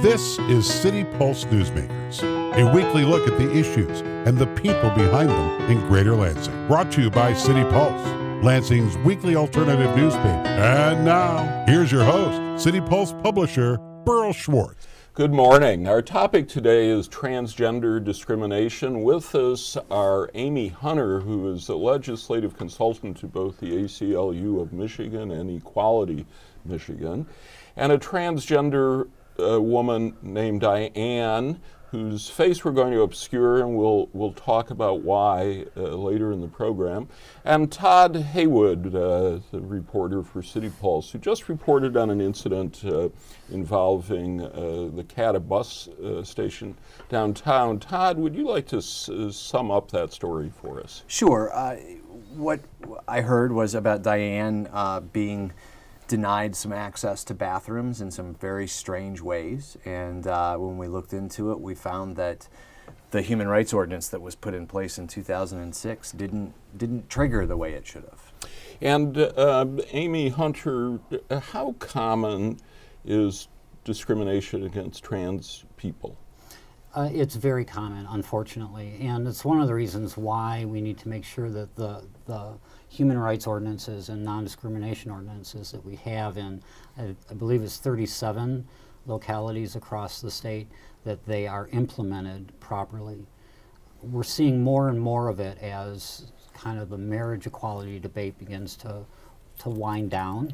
This is City Pulse Newsmakers, a weekly look at the issues and the people behind them in Greater Lansing. Brought to you by City Pulse, Lansing's weekly alternative newspaper. And now, here's your host, City Pulse publisher, Burl Schwartz. Good morning. Our topic today is transgender discrimination. With us are Amy Hunter, who is a legislative consultant to both the ACLU of Michigan and Equality Michigan, and a transgender woman named Diane, whose face we're going to obscure, and we'll talk about why later in the program. And Todd Haywood, the reporter for City Pulse, who just reported on an incident involving the CATA bus station downtown. Todd, would you like to sum up that story for us? Sure. What I heard was about Diane being denied some access to bathrooms in some very strange ways, and when we looked into it, we found that the human rights ordinance that was put in place in 2006 didn't trigger the way it should have. And Amy Hunter, how common is discrimination against trans people? It's very common, unfortunately, and it's one of the reasons why we need to make sure that the human rights ordinances and non-discrimination ordinances that we have in, I believe it's 37 localities across the state, that they are implemented properly. We're seeing more and more of it as kind of the marriage equality debate begins to wind down.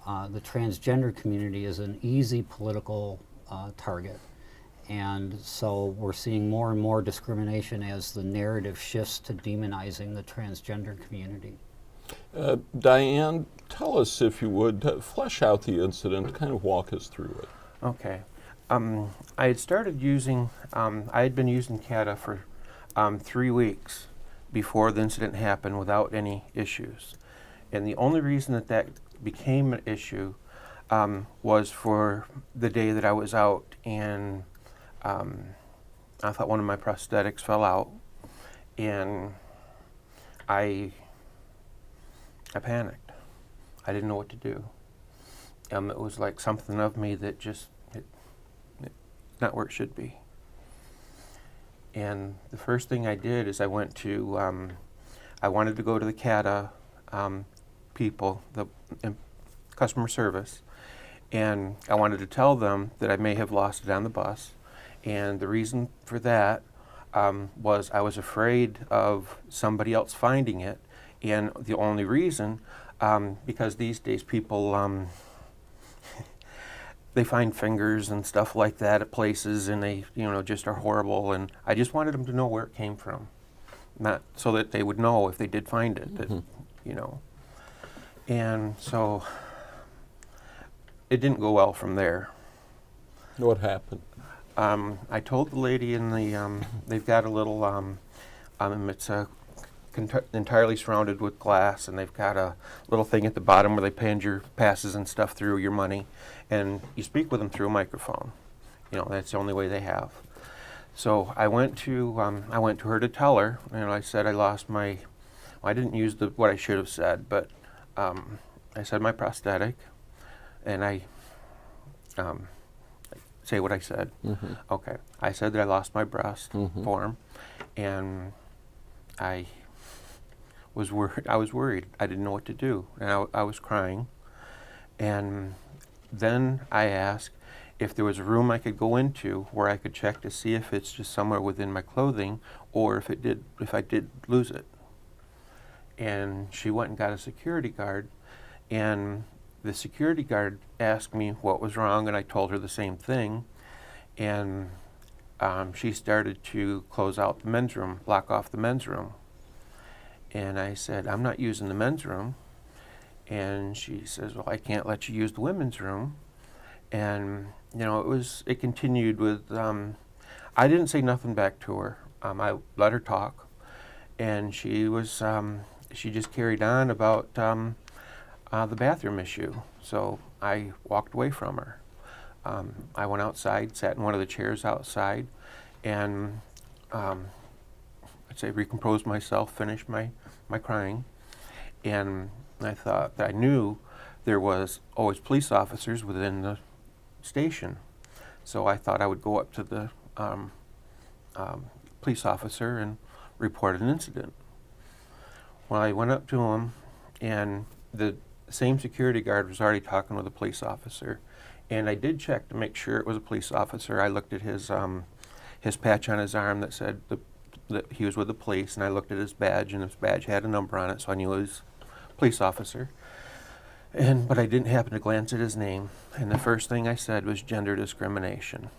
The transgender community is an easy political target. And so we're seeing more and more discrimination as the narrative shifts to demonizing the transgender community. Diane, tell us, if you would, flesh out the incident, kind of walk us through it. Okay. I had started using, I had been using CATA for 3 weeks before the incident happened without any issues. And the only reason that became an issue was for the day that I was out and I thought one of my prosthetics fell out, and I panicked. I didn't know what to do. It was like something of me that just, it's not where it should be. And the first thing I did is I went to, I wanted to go to the CATA people, the customer service, and I wanted to tell them that I may have lost it on the bus. And the reason for that was I was afraid of somebody else finding it. And the only reason, because these days people, they find fingers and stuff like that at places, and they, just are horrible. And I just wanted them to know where it came from, not so that they would know if they did find it, that, And so it didn't go well from there. What happened? I told the lady in the, they've got a little, it's entirely surrounded with glass, and they've got a little thing at the bottom where they pan your passes and stuff through, your money, and you speak with them through a microphone. That's the only way they have. So I went to her to tell her, and I said I lost my, I didn't use what I should have said, but I said my prosthetic, and I say what I said. Mm-hmm. Okay. I said that I lost my breast form, and I was worried. I didn't know what to do, and I was crying. And then I asked if there was a room I could go into where I could check to see if it's just somewhere within my clothing, or if I did lose it. And she went and got a security guard, and the security guard asked me what was wrong, and I told her the same thing. And she started to close out the men's room, block off the men's room. And I said, I'm not using the men's room. And she says, well, I can't let you use the women's room. And, it continued with, I didn't say nothing back to her. I let her talk. And she just carried on about the bathroom issue. So I walked away from her. I went outside, sat in one of the chairs outside, and recomposed myself, finished my crying. And I thought that I knew there was always police officers within the station. So I thought I would go up to the police officer and report an incident. Well, I went up to him, and the same security guard was already talking with a police officer. And I did check to make sure it was a police officer. I looked at his patch on his arm that said that he was with the police, and I looked at his badge, and his badge had a number on it, so I knew it was a police officer. But I didn't happen to glance at his name, and the first thing I said was gender discrimination.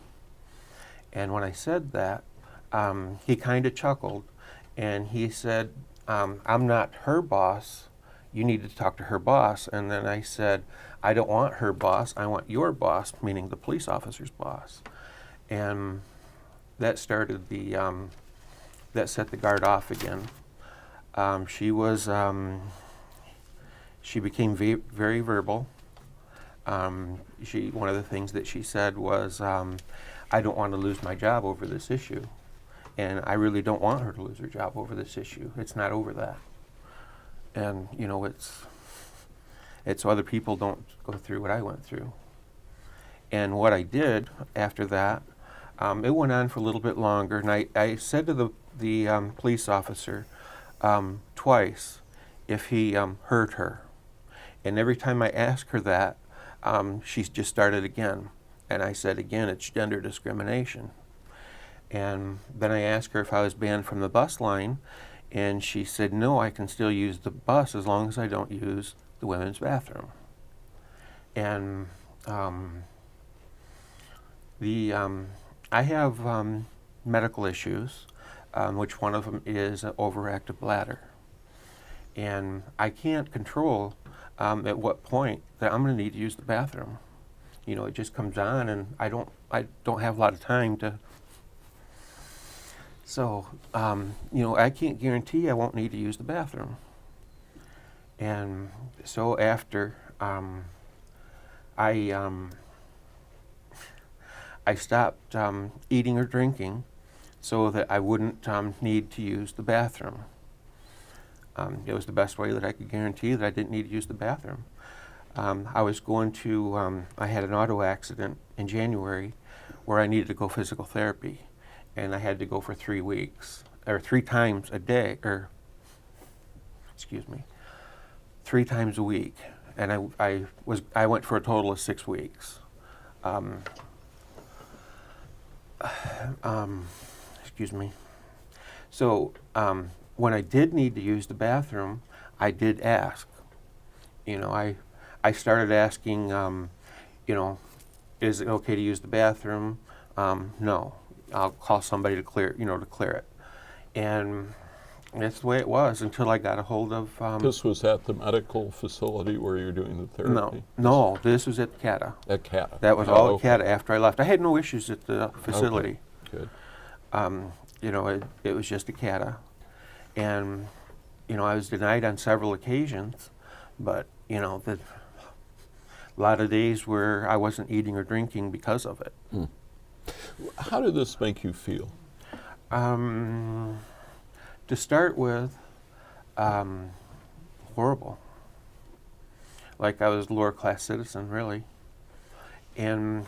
And when I said that, he kind of chuckled, and he said, I'm not her boss. You need to talk to her boss. And then I said, I don't want her boss. I want your boss, meaning the police officer's boss. And that started that set the guard off again. She became very verbal. One of the things that she said was, I don't want to lose my job over this issue. And I really don't want her to lose her job over this issue. It's not over that. And, it's so other people don't go through what I went through. And what I did after that, it went on for a little bit longer, and I said to the police officer twice if he hurt her. And every time I asked her that, she just started again. And I said, again, it's gender discrimination. And then I asked her if I was banned from the bus line, and she said, no, I can still use the bus as long as I don't use the women's bathroom. And I have medical issues, which one of them is an overactive bladder. And I can't control at what point that I'm going to need to use the bathroom. It just comes on, and I don't have a lot of time to. So, I can't guarantee I won't need to use the bathroom. And so after I stopped eating or drinking so that I wouldn't need to use the bathroom. It was the best way that I could guarantee that I didn't need to use the bathroom. I was going to, I had an auto accident in January where I needed to go physical therapy. And I had to go for 3 weeks, or 3 times a day, 3 times a week. And I went for a total of 6 weeks. So when I did need to use the bathroom, I did ask. I started asking, is it okay to use the bathroom? No. I'll call somebody to clear it. And that's the way it was until I got a hold of... This was at the medical facility where you're doing the therapy? No, this was at CATA. At CATA? That was all at CATA after I left. I had no issues at the facility. Okay. Good. It was just a CATA. And, I was denied on several occasions, but, a lot of days where I wasn't eating or drinking because of it. Mm. How did this make you feel? To start with, horrible. Like I was a lower class citizen, really. And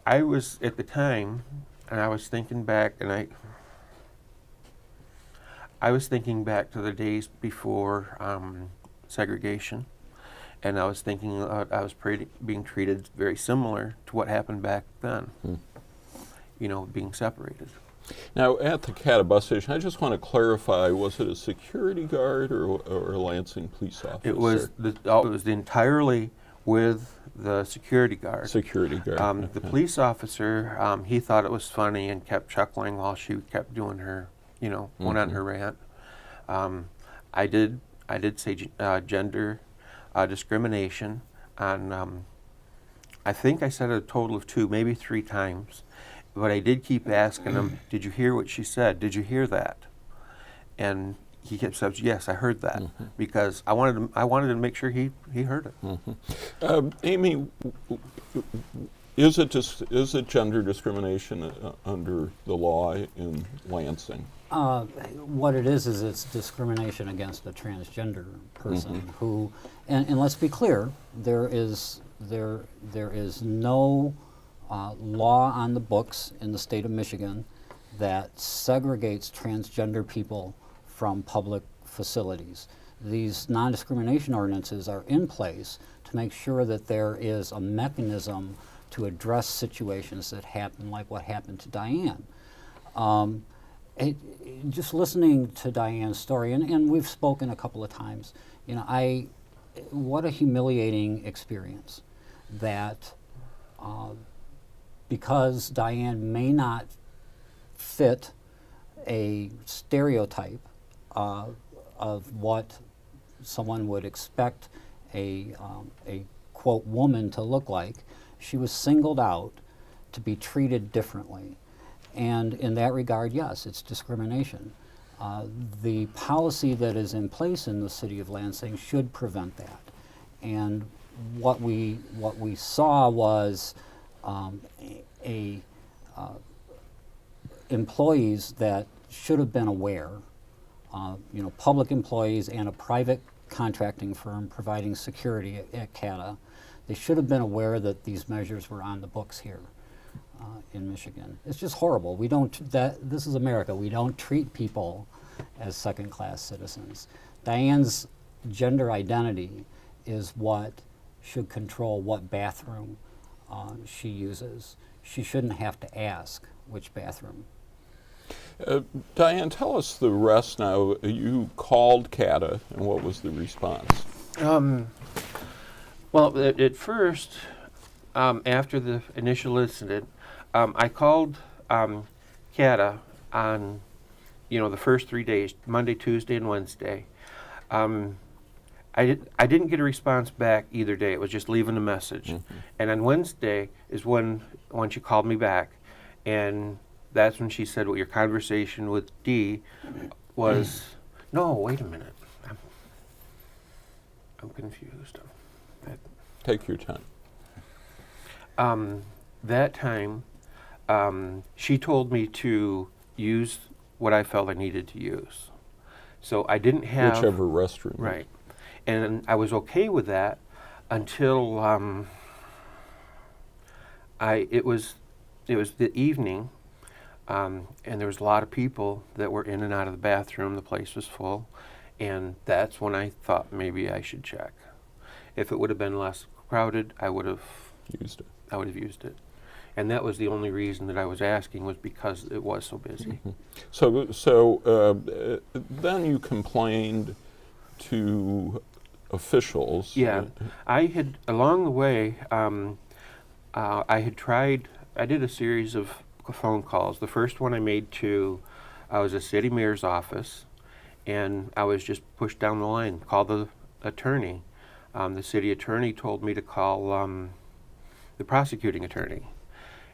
I was, at the time, and I was thinking back, and I was thinking back to the days before segregation. And I was thinking I was being treated very similar to what happened back then, being separated. Now, at the CATA bus station, I just want to clarify, was it a security guard or a Lansing police officer? It was entirely with the security guard. Security guard. The police officer, he thought it was funny and kept chuckling while she kept doing her, went on her rant. I did say gender discrimination on, I think I said a total of 2, maybe 3 times. But I did keep asking him, did you hear what she said? Did you hear that? And he kept saying, yes, I heard that, because I wanted to make sure he heard it. Amy, is it gender discrimination under the law in Lansing? What it is it's discrimination against a transgender person who, and let's be clear, there is no law on the books in the state of Michigan that segregates transgender people from public facilities. These non-discrimination ordinances are in place to make sure that there is a mechanism to address situations that happen like what happened to Diane. Just listening to Diane's story, and we've spoken a couple of times, you know, what a humiliating experience that because Diane may not fit a stereotype of what someone would expect a quote woman to look like, she was singled out to be treated differently. And in that regard, yes, it's discrimination. The policy that is in place in the city of Lansing should prevent that. And what we saw was employees that should have been aware, you know, public employees and a private contracting firm providing security at CATA, they should have been aware that these measures were on the books here in Michigan. It's just horrible. We don't, this is America. We don't treat people as second-class citizens. Diane's gender identity is what should control what bathroom she uses. She shouldn't have to ask which bathroom. Diane, tell us the rest now. You called CATA, and what was the response? Well, at first, after the initial incident, I called CATA on, you know, the first 3 days, Monday, Tuesday, and Wednesday. I didn't get a response back either day. It was just leaving a message. Mm-hmm. And on Wednesday is when she called me back, and that's when she said, well, your conversation with Dee was, no, wait a minute. I'm confused. Take your time. That time, she told me to use what I felt I needed to use. So I didn't have... Whichever restroom. Right. And I was okay with that until it was the evening, and there was a lot of people that were in and out of the bathroom. The place was full, and that's when I thought maybe I should check. If it would have been less crowded, I would have used it. I would have used it. And that was the only reason that I was asking, was because it was so busy. Mm-hmm. So then you complained to officials. Yeah, I had, along the way, I did a series of phone calls. The first one I made was a city mayor's office, and I was just pushed down the line, call the attorney. The city attorney told me to call the prosecuting attorney.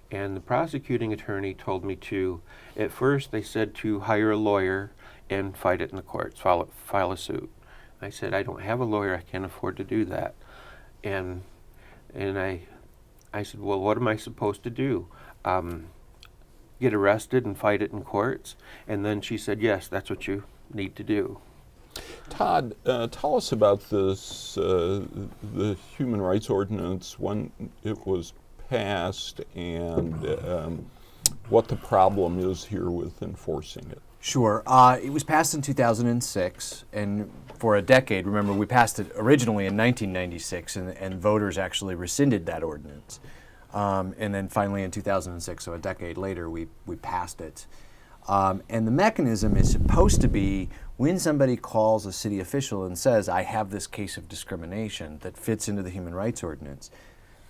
And the prosecuting attorney told me to, at first they said to hire a lawyer and fight it in the courts, file a suit. I said, I don't have a lawyer, I can't afford to do that. And I said, well, what am I supposed to do? Get arrested and fight it in courts? And then she said, yes, that's what you need to do. Todd, tell us about this, the Human Rights Ordinance, when it was passed, and what the problem is here with enforcing it. Sure. It was passed in 2006, and for a decade, remember, we passed it originally in 1996, and voters actually rescinded that ordinance. And then finally in 2006, so a decade later, we passed it. And the mechanism is supposed to be when somebody calls a city official and says, I have this case of discrimination that fits into the Human Rights Ordinance,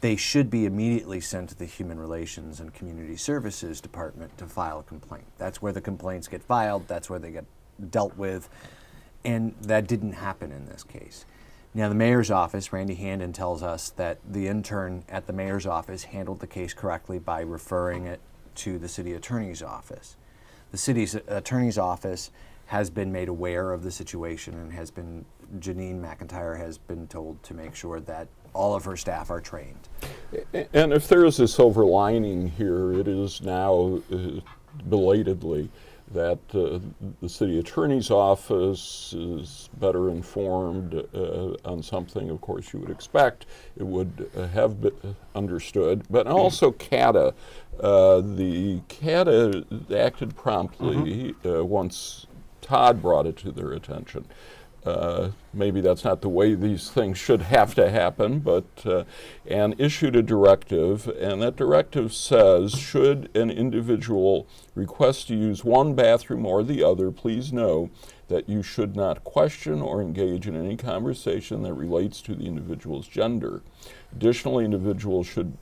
they should be immediately sent to the Human Relations and Community Services Department to file a complaint. That's where the complaints get filed, that's where they get dealt with, and that didn't happen in this case. Now the mayor's office, Randy Handon, tells us that the intern at the mayor's office handled the case correctly by referring it to the city attorney's office. The city's attorney's office has been made aware of the situation, and Janine McIntyre has been told to make sure that all of her staff are trained. And if there is a silver lining here, it is now, belatedly, that the city attorney's office is better informed on something, of course, you would expect it would have been understood. But also CATA. The CATA acted promptly once Todd brought it to their attention. Maybe that's not the way these things should have to happen, but and issued a directive, and that directive says, should an individual request to use one bathroom or the other, please know that you should not question or engage in any conversation that relates to the individual's gender. Additionally, individuals should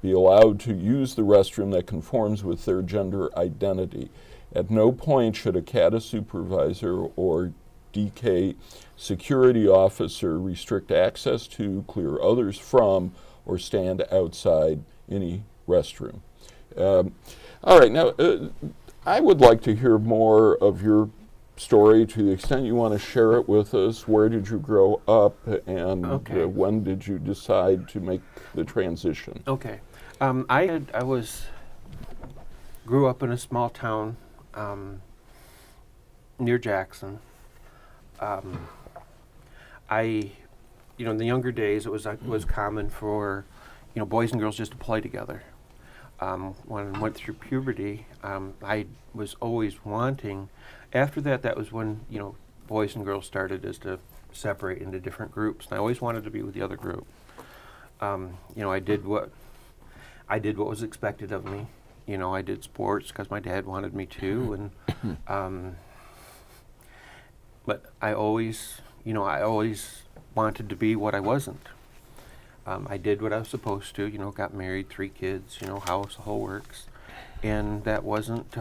be allowed to use the restroom that conforms with their gender identity. At no point should a CATA supervisor or DK security officer restrict access to, clear others from, or stand outside any restroom. All right, now I would like to hear more of your story to the extent you want to share it with us. Where did you grow up, and when did you decide to make the transition? Okay, I grew up in a small town near Jackson. In the younger days, it was common for, boys and girls just to play together. When I went through puberty, I was always wanting. After that was when boys and girls started as to separate into different groups, and I always wanted to be with the other group. I did what was expected of me. I did sports because my dad wanted me to, and but I always wanted to be what I wasn't. I did what I was supposed to, got married, 3 kids, how the whole works. And that wasn't...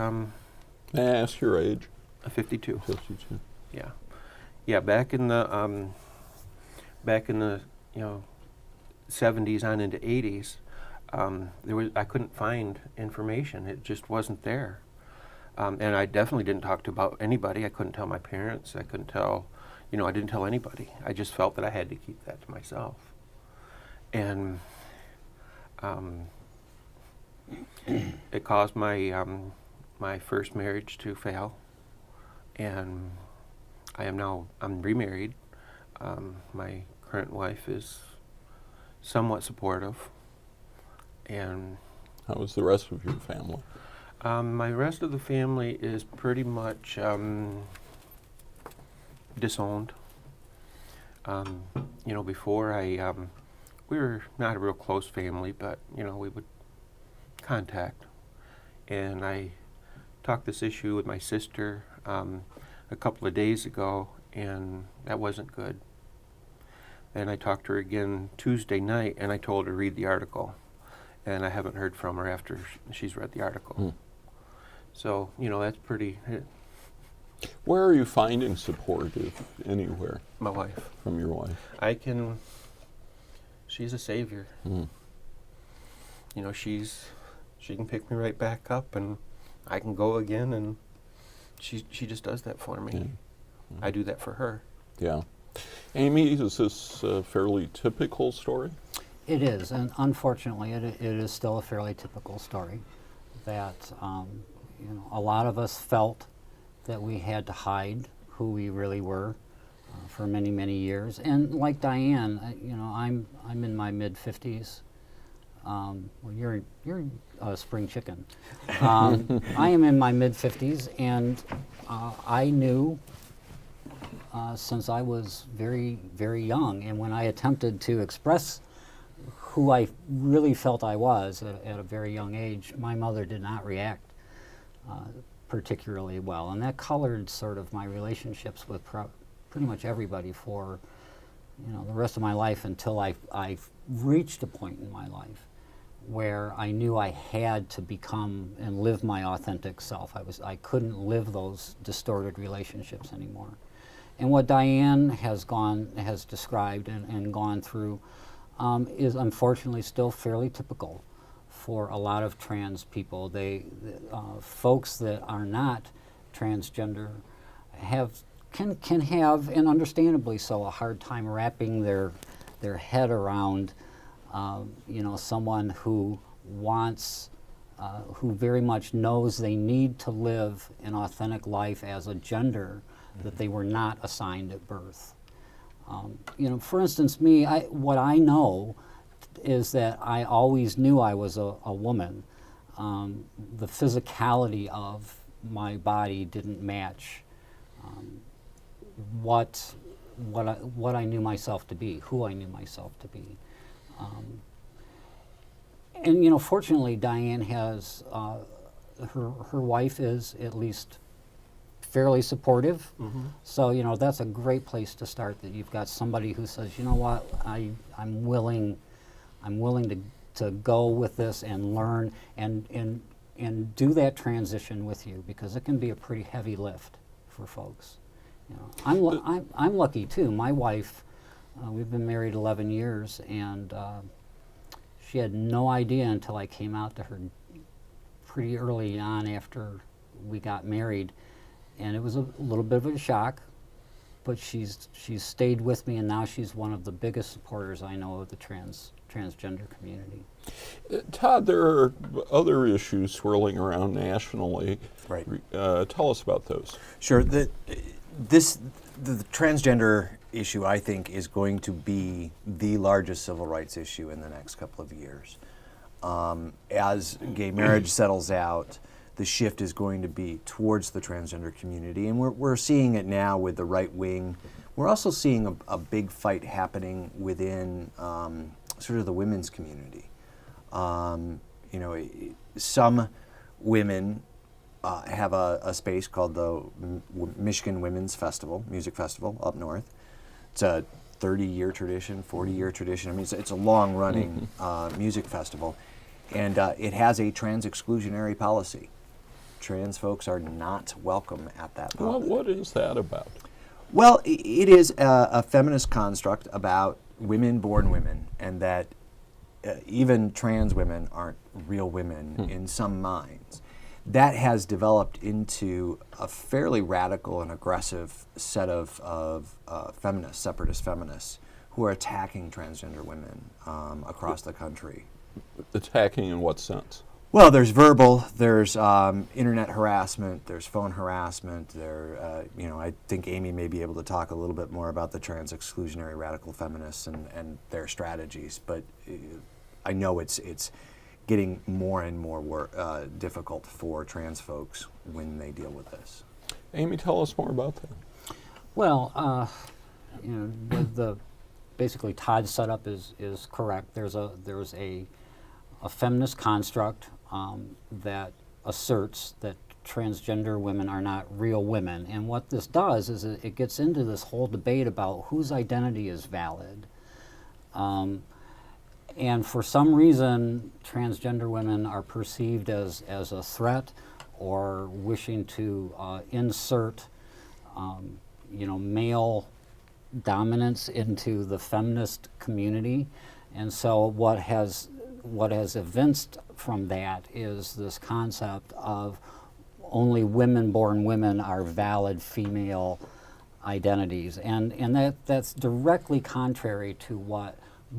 May I ask your age? 52. 52. Yeah. Yeah, back in the 70s on into 80s, I couldn't find information. It just wasn't there. And I definitely didn't talk to about anybody. I couldn't tell my parents. I couldn't tell, I didn't tell anybody. I just felt that I had to keep that to myself. And it caused my my first marriage to fail. And I'm remarried. My current wife is somewhat supportive. And how was the rest of your family? My rest of the family is pretty much disowned. Before we were not a real close family, but we would contact. And I talked this issue with my sister a couple of days ago, and that wasn't good. And I talked to her again Tuesday night, and I told her to read the article. And I haven't heard from her after she's read the article. So, that's pretty... Where are you finding support, if anywhere? My wife. From your wife? She's a savior. She can pick me right back up, and I can go again, and she just does that for me. Yeah. I do that for her. Yeah. Amy, is this a fairly typical story? It is, and unfortunately, it is still a fairly typical story. That a lot of us felt that we had to hide who we really were for many, many years. And like Diane, I'm in my mid-50s. Well, you're a spring chicken. I am in my mid-50s, and I knew since I was very, very young. And when I attempted to express who I really felt I was at a very young age, my mother did not react particularly well. And that colored sort of my relationships with pretty much everybody for the rest of my life until I reached a point in my life where I knew I had to become and live my authentic self. I couldn't live those distorted relationships anymore. And what Diane has described and gone through is unfortunately still fairly typical for a lot of trans people. Folks that are not transgender can have, and understandably so, a hard time wrapping their head around someone who wants who very much knows they need to live an authentic life as a gender that they were not assigned at birth. You know, for instance, me, what I know is that I always knew I was a woman. The physicality of my body didn't match what I knew myself to be, who I knew myself to be. And you know, fortunately, Diane has her wife is at least fairly supportive. So you know, that's a great place to start. That you've got somebody who says, you know what, I'm willing to go with this and learn and do that transition with you, because it can be a pretty heavy lift for folks. You know, I'm lucky too. My wife, we've been married 11 years, and she had no idea until I came out to her pretty early on after we got married, and it was a little bit of a shock, but she's stayed with me, and now she's one of the biggest supporters I know of the transgender community. Todd, there are other issues swirling around nationally. Right. Tell us about those. Sure. The transgender issue, I think, is going to be the largest civil rights issue in the next couple of years. As gay marriage settles out, the shift is going to be towards the transgender community, and we're seeing it now with the right wing. We're also seeing a big fight happening within sort of the women's community. You know, some women have a space called the Michigan Women's Festival, Music Festival up north. It's a 30-year tradition, 40-year tradition. I mean, it's a long-running music festival, and it has a trans exclusionary policy. Trans folks are not welcome at that moment. What is that about? Well, it is a feminist construct about women born women, and that even trans women aren't real women in some minds. That has developed into a fairly radical and aggressive set of feminists, separatist feminists, who are attacking transgender women across the country. Attacking in what sense? Well, there's verbal, there's internet harassment, there's phone harassment. You know, I think Amy may be able to talk a little bit more about the trans exclusionary radical feminists and their strategies. But I know it's getting more and more difficult for trans folks when they deal with this. Amy, tell us more about that. Well, you know, basically Todd's setup is correct. There's a feminist construct that asserts that transgender women are not real women. And what this does is it gets into this whole debate about whose identity is valid. And for some reason, transgender women are perceived as a threat, or wishing to insert you know, male dominance into the feminist community. And so what has evinced from that is this concept of only women born women are valid female identities, and that's directly contrary to what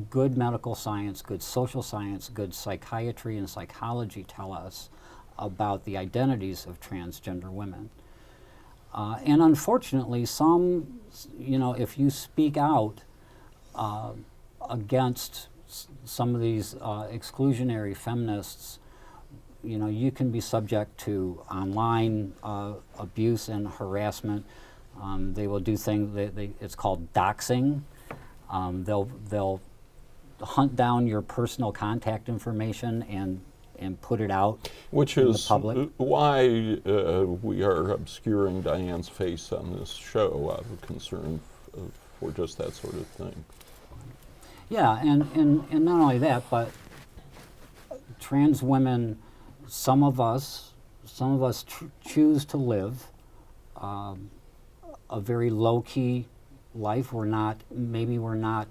good medical science, good social science, good psychiatry and psychology tell us about the identities of transgender women. And unfortunately, some, you know, if you speak out against some of these exclusionary feminists, you know, you can be subject to online abuse and harassment. They will do things, it's called doxing. They'll hunt down your personal contact information and put it out Which in is the public. why we are obscuring Diane's face on this show out of concern for just that sort of thing. Yeah, and not only that, but trans women, some of us choose to live a very low-key life. Maybe we're not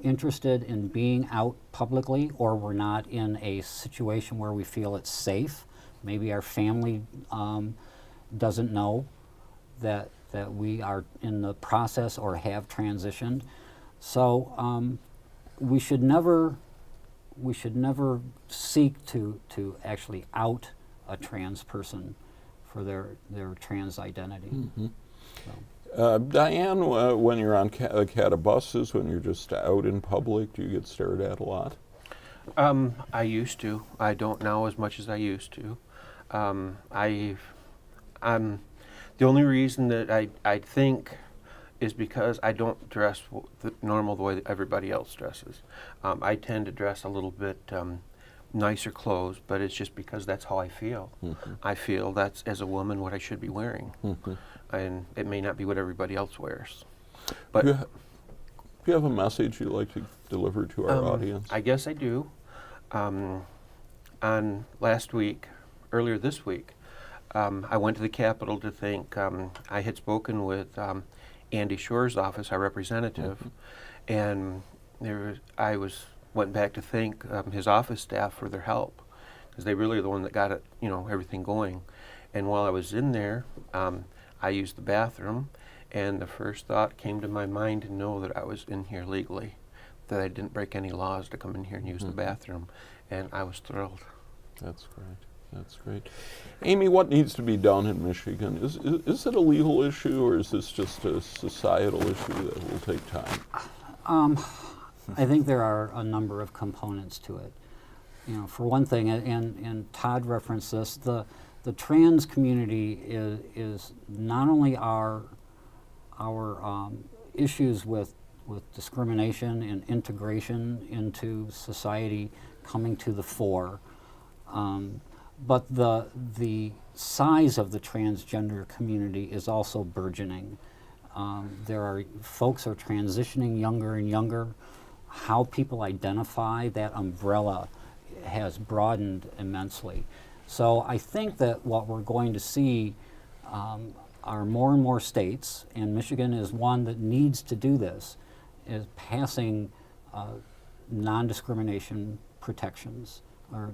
interested in being out publicly, or we're not in a situation where we feel it's safe. Maybe our family doesn't know that we are in the process or have transitioned. So we should never we should never seek to actually out a trans person for their trans identity. So. Diane, when you're on catabuses, when you're just out in public, do you get stared at a lot? I used to. I don't now as much as I used to. The only reason that I think is because I don't dress the way that everybody else dresses. I tend to dress a little bit nicer clothes, but it's just because that's how I feel. I feel that's, as a woman, what I should be wearing. And it may not be what everybody else wears. But Do you have a message you'd like to deliver to our audience? I guess I do. On earlier this week, I went to the Capitol to thank, I had spoken with Andy Shore's office, our representative, and went back to thank his office staff for their help, because they really are the one that got it, everything going. And while I was in there, I used the bathroom, and the first thought came to my mind to know that I was in here legally, that I didn't break any laws to come in here and use the bathroom, and I was thrilled. That's great. That's great. Amy, what needs to be done in Michigan? Is it a legal issue, or is this just a societal issue that will take time? I think there are a number of components to it. For one thing, and Todd referenced this, the trans community is not only our issues with discrimination and integration into society coming to the fore, but the size of the transgender community is also burgeoning. Folks are transitioning younger and younger. How people identify, that umbrella has broadened immensely. So I think that what we're going to see are more and more states, and Michigan is one that needs to do this, is passing non-discrimination protections, or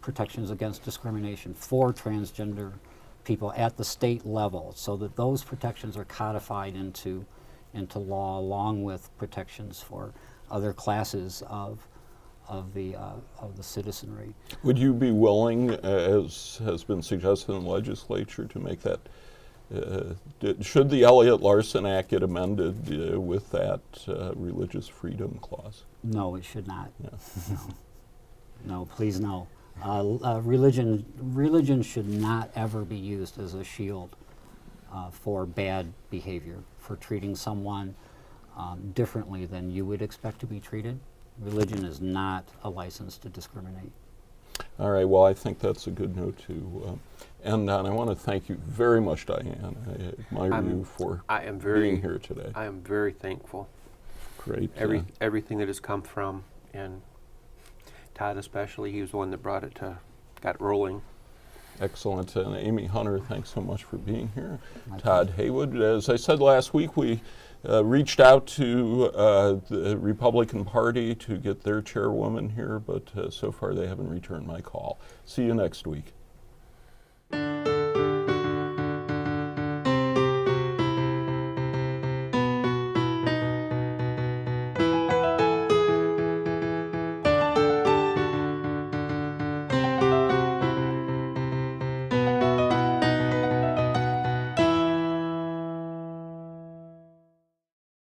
protections against discrimination for transgender people at the state level, so that those protections are codified into law, along with protections for other classes of the citizenry. Would you be willing, as has been suggested in the legislature, to make that? Should the Elliott-Larsen Act get amended with that religious freedom clause? No, it should not. No, no, please no. Religion should not ever be used as a shield for bad behavior, for treating someone differently than you would expect to be treated. Religion is not a license to discriminate. All right, well, I think that's a good note to end on. I want to thank you very much, Diane. I admire you for being here today. I am very thankful. Great. Everything that has come from, and Todd especially, he was the one that got rolling. Excellent. And Amy Hunter, thanks so much for being here. Todd Haywood, as I said last week, we reached out to the Republican Party to get their chairwoman here, but so far they haven't returned my call. See you next week.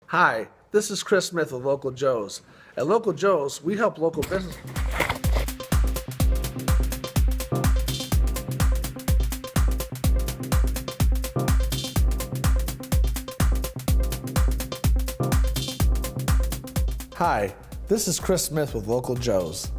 Hi, this is Chris Smith with Local Joe's. At Local Joe's, we help local business. Hi, this is Chris Smith with Local Joe's.